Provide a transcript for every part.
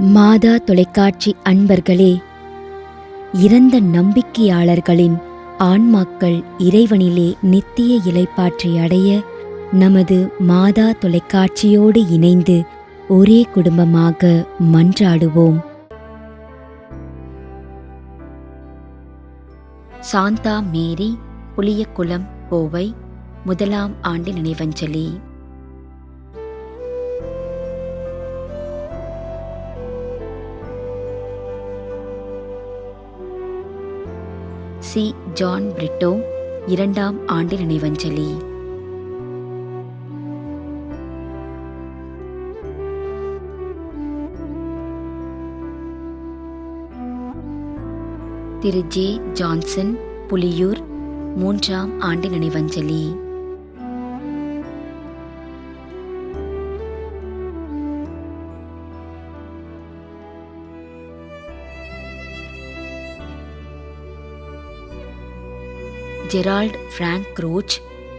மாதா தொலைக்காட்சி அன்பர்களே, இறந்த நம்பிக்கையாளர்களின் ஆன்மாக்கள் இறைவனிலே நித்திய இளைப்பாற்றி அடைய நமது மாதா தொலைக்காட்சியோடு இணைந்து ஒரே குடும்பமாக மன்றாடுவோம். சாந்தா மேரி, புளியகுளம், கோவை, 1ஆம் ஆண்டு நினைவஞ்சலி. சி. ஜான் பிரிட்டோ, 2ஆம் ஆண்டு நினைவஞ்சலி. திரு ஜே. ஜான்சன், புலியூர், 3ஆம் ஆண்டு நினைவஞ்சலி. ஜெரால்ட் பிராங்க் ரோச்,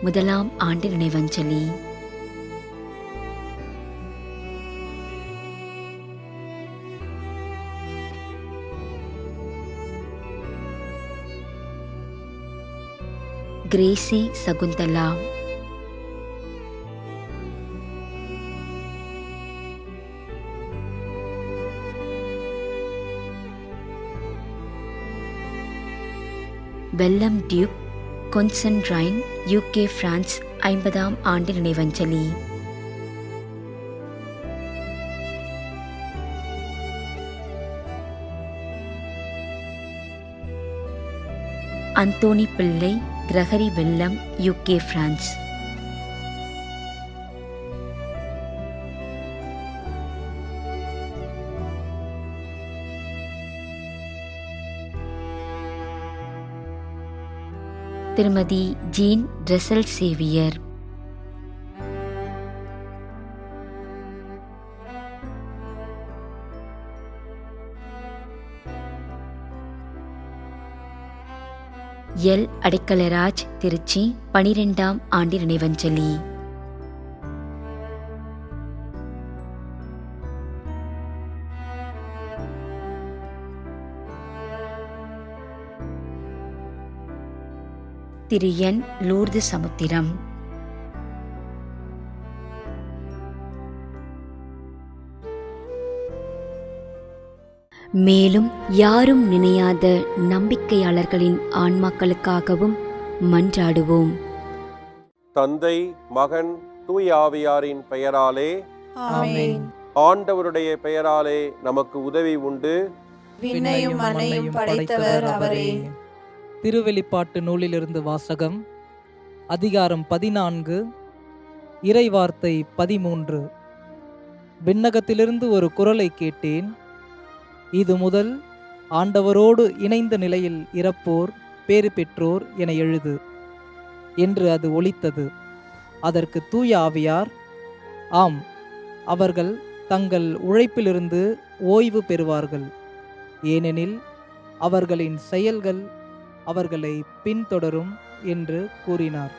1ஆம் ஆண்டு நினைவஞ்சலி. கிரேசி சகுந்தலா. வெல்லம் டியூப், கொன்சன்ட்ரைன், UK, பிரான்ஸ், 50ஆம் ஆண்டு நினைவஞ்சலி. Anthony Pillai, Gregory Vellam, UK, France. திருமதி Jean Dressel Xavier. L. Adaikalaraj, Tiruchi, 12ஆம் ஆண்டு நினைவஞ்சலி. திரு என். லூர்து சமுத்திரம். மேலும் யாரும் நினையாத நம்பிக்கையாளர்களின் ஆன்மாக்களுக்காகவும் மன்றாடுவோம். தந்தை, மகன், தூய ஆவியாரின் பெயராலே ஆமென். ஆண்டவருடைய பெயராலே நமக்கு உதவி உண்டு. விண்ணையும் மண்ணையும் படைத்தவர் அவரே. திருவெளிப்பாட்டு நூலிலிருந்து வாசகம். அதிகாரம் 14, இறைவார்த்தை 13. விண்ணகத்திலிருந்து ஒரு குரலை கேட்டேன். இது முதல் ஆண்டவரோடு இணைந்த நிலையில் இறப்போர் பேறு பெற்றோர் என எழுது என்று அது ஒலித்தது. அதற்கு தூய ஆவியார், ஆம், அவர்கள் தங்கள் உழைப்பிலிருந்து ஓய்வு பெறுவார்கள், ஏனெனில் அவர்களின் செயல்கள் அவர்களை பின்தொடரும் என்று கூறினார்.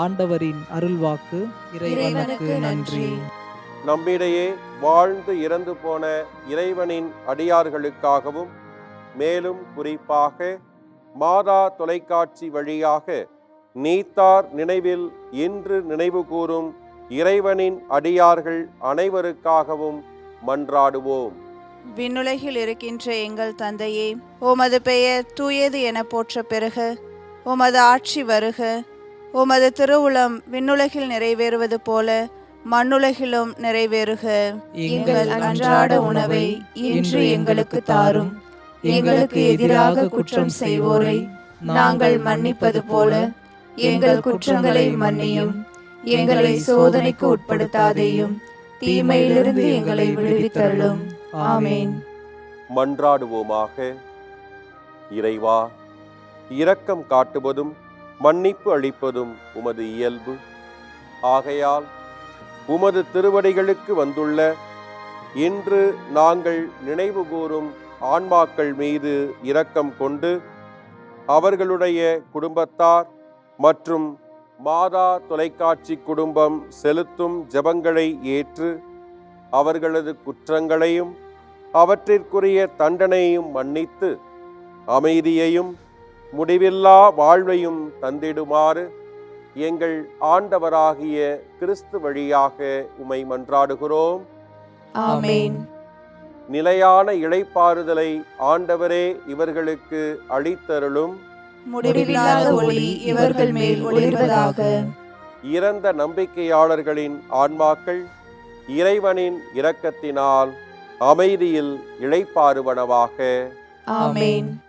ஆண்டவரின் அருள்வாக்கு. இறைவனுக்கு நன்றி. நம்மிடையே வாழ்ந்து இறந்து போன இறைவனின் அடியார்களுக்காகவும் மேலும் குறிப்பாக மாதா தொலைக்காட்சி வழியாக நீத்தார் நினைவில் இன்று நினைவு கூறும் இறைவனின் அடியார்கள் அனைவருக்காகவும் மன்றாடுவோம். விண்ணுலகில் இருக்கின்ற எங்கள் தந்தையே, உமது பெயர் தூயது என போற்ற பெறுக. உமது ஆட்சி வருக. உமது திருவுளம் விண்ணுலகில் நிறைவேறுவது போல மண்ணுலகிலும் நிறைவேறுக. எங்கள் அன்றாட உணவை இன்று எங்களுக்கு தாரும். எங்களுக்கு எதிராக குற்றம் செய்வோரை நாங்கள் மன்னிப்பது போல எங்கள் குற்றங்களை மன்னியும். எங்களை சோதனைக்கு உட்படுத்தாதேயும், தீமையிலிருந்து எங்களை விடுவித்தருளும். ஆமென். மன்றாடுவோமாக. இறைவா, இரக்கம் காட்டுவதும் மன்னிப்பு அளிப்பதும் உமது இயல்பு. ஆகையால் உமது திருவடிகளுக்கு வந்துள்ள இன்று நாங்கள் நினைவு கூறும் ஆன்மாக்கள் மீது இரக்கம் கொண்டு அவர்களுடைய குடும்பத்தார் மற்றும் மாதா தொலைக்காட்சி குடும்பம் செலுத்தும் ஜெபங்களை ஏற்று அவர்களது குற்றங்களையும் அவற்றிற்குரிய தண்டனையும் மன்னித்து அமைதியையும் முடிவில்லா வாழ்வையும் தந்திடுமாறு எங்கள் ஆண்டவராகிய கிறிஸ்து வழியாக உம்மை மன்றாடுகிறோம். ஆமென். நிலையான இளைப்பாறுதலை ஆண்டவரே இவர்களுக்கு அளித்தருளும். முடிவில்லாத ஒளி இவர்கள் மேல் ஒளிர்வதாக. இறந்த நம்பிக்கையாளர்களின் ஆன்மாக்கள் இறைவனின் இரக்கத்தினால் அமைதியில் இளைப்பாறுவனவாக. ஆமென்.